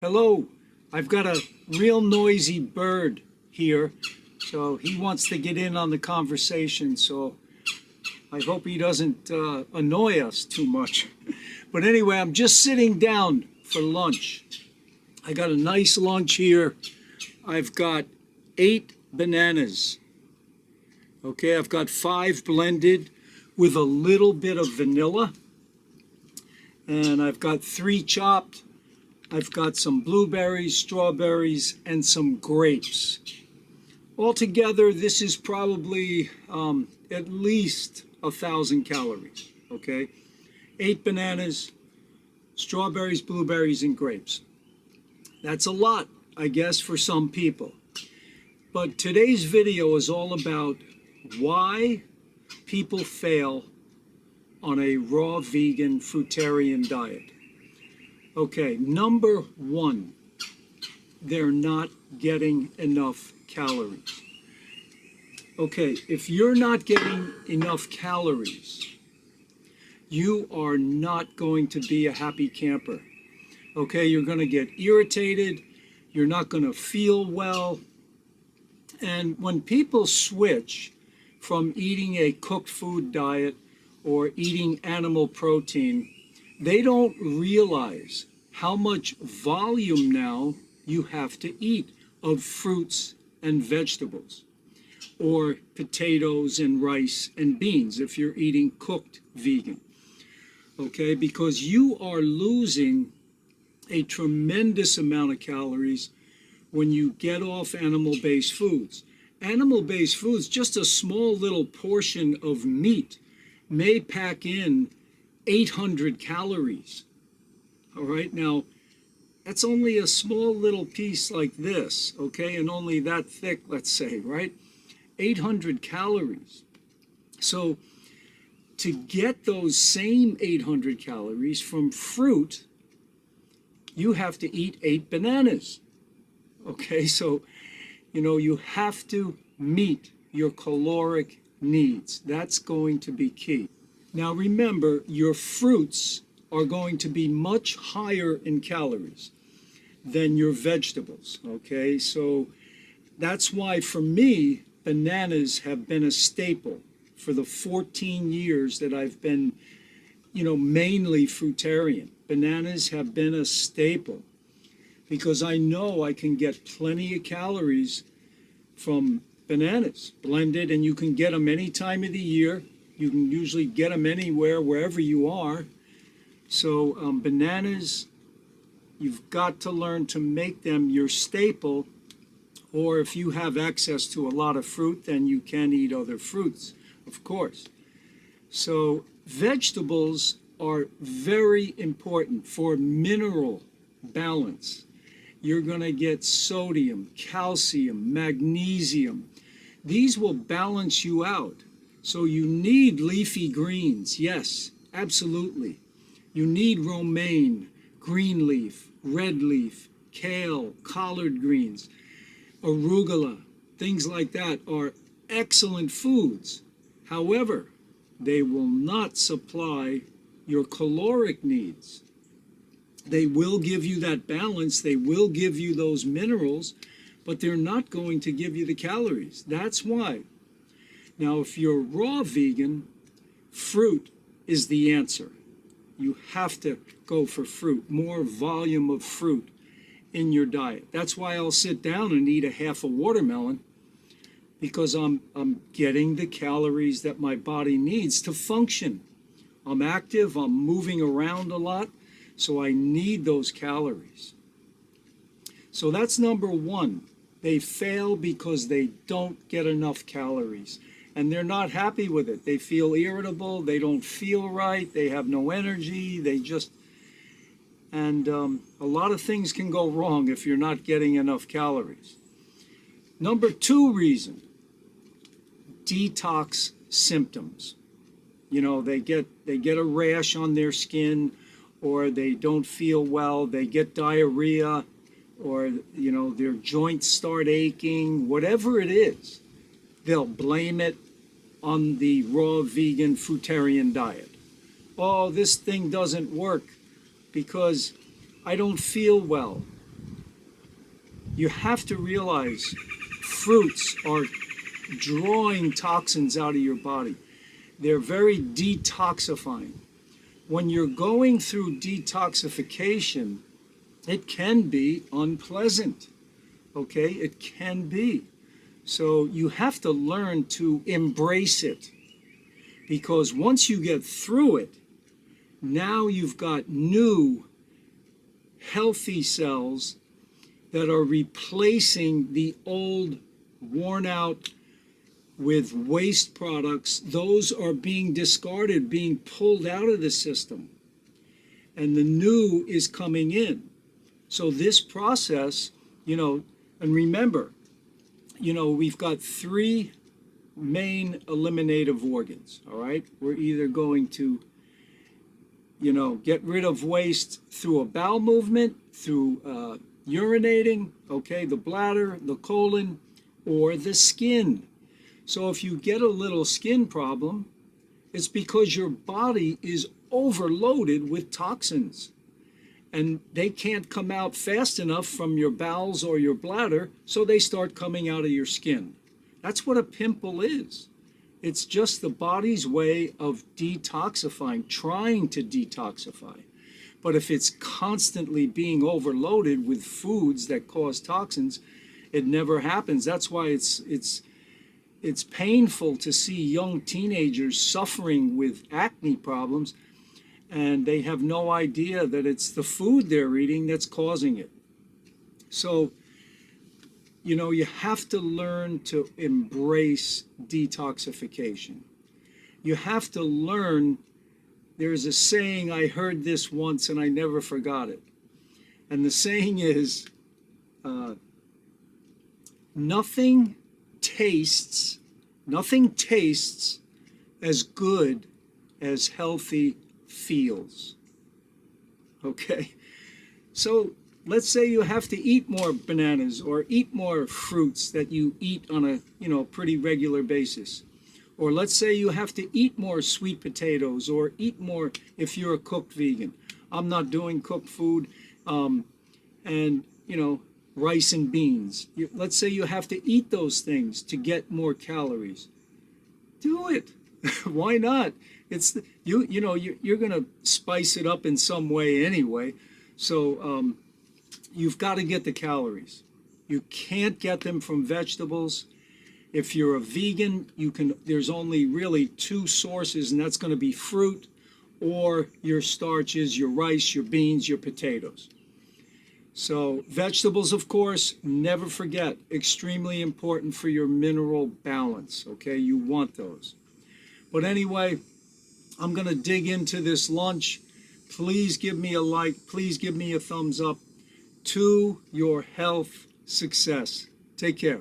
Hello, I've got a real noisy bird here, so he wants to get in on the conversation, so I hope he doesn't annoy us too much. But anyway, I'm just sitting down for lunch. I got a nice lunch here. I've got 8 bananas. Okay, I've got 5 blended with a little bit of vanilla, and I've got 3 chopped. I've got some blueberries, strawberries, and some grapes. Altogether, this is probably at least 1,000 calories, okay? 8 bananas, strawberries, blueberries, and grapes. That's a lot, I guess, for some people. But today's video is all about why people fail on a raw vegan fruitarian diet. Okay, number 1, they're not getting enough calories. Okay, if you're not getting enough calories, you are not going to be a happy camper. Okay, you're going to get irritated, you're not going to feel well. And when people switch from eating a cooked food diet or eating animal protein, they don't realize how much volume now you have to eat of fruits and vegetables, or potatoes and rice and beans if you're eating cooked vegan. Okay, because you are losing a tremendous amount of calories when you get off animal-based foods. Animal-based foods, just a small little portion of meat may pack in 800 calories. All right, now that's only a small little piece like this, okay, and only that thick, let's say, right? 800 calories. So to get those same 800 calories from fruit, you have to eat 8 bananas. Okay, so, you have to meet your caloric needs. That's going to be key. Now remember, your fruits are going to be much higher in calories than your vegetables, okay? So that's why for me, bananas have been a staple for the 14 years that I've been, mainly fruitarian. Bananas have been a staple because I know I can get plenty of calories from bananas blended, and you can get them any time of the year. You can usually get them anywhere, wherever you are. So bananas, you've got to learn to make them your staple, or if you have access to a lot of fruit, then you can eat other fruits, of course. So vegetables are very important for mineral balance. You're going to get sodium, calcium, magnesium. These will balance you out. So you need leafy greens, yes, absolutely. You need romaine, green leaf, red leaf, kale, collard greens, arugula, things like that are excellent foods. However, they will not supply your caloric needs. They will give you that balance, they will give you those minerals, but they're not going to give you the calories. That's why. Now, if you're raw vegan, fruit is the answer. You have to go for fruit, more volume of fruit in your diet. That's why I'll sit down and eat a half a watermelon, because I'm getting the calories that my body needs to function. I'm active, I'm moving around a lot, so I need those calories. So that's number 1. They fail because they don't get enough calories. And they're not happy with it. They feel irritable, they don't feel right, they have no energy, and a lot of things can go wrong if you're not getting enough calories. Number 2 reason, detox symptoms. They get a rash on their skin, or they don't feel well, they get diarrhea, or their joints start aching, whatever it is, they'll blame it on the raw vegan fruitarian diet. Oh, this thing doesn't work because I don't feel well. You have to realize fruits are drawing toxins out of your body. They're very detoxifying. When you're going through detoxification, it can be unpleasant. Okay, it can be. So you have to learn to embrace it, because once you get through it, now you've got new healthy cells that are replacing the old, worn out with waste products. Those are being discarded, being pulled out of the system, and the new is coming in. So this process, and remember, we've got three main eliminative organs, all right? We're either going to, get rid of waste through a bowel movement, through urinating, okay, the bladder, the colon, or the skin. So if you get a little skin problem, it's because your body is overloaded with toxins, and they can't come out fast enough from your bowels or your bladder, so they start coming out of your skin. That's what a pimple is. It's just the body's way of detoxifying, trying to detoxify. But if it's constantly being overloaded with foods that cause toxins, it never happens. That's why it's painful to see young teenagers suffering with acne problems, and they have no idea that it's the food they're eating that's causing it. So, you have to learn to embrace detoxification. You have to learn, there's a saying, I heard this once and I never forgot it. And the saying is, nothing tastes as good as healthy feels. Okay? So let's say you have to eat more bananas or eat more fruits that you eat on a pretty regular basis. Or let's say you have to eat more sweet potatoes, or eat more if you're a cooked vegan. I'm not doing cooked food, and rice and beans. Let's say you have to eat those things to get more calories. Do it. Why not? It's you're going to spice it up in some way anyway. So you've got to get the calories. You can't get them from vegetables. If you're a vegan, there's only really two sources, and that's going to be fruit or your starches, your rice, your beans, your potatoes. So vegetables, of course, never forget, extremely important for your mineral balance, okay? You want those. But anyway, I'm going to dig into this lunch. Please give me a like. Please give me a thumbs up. To your health success. Take care.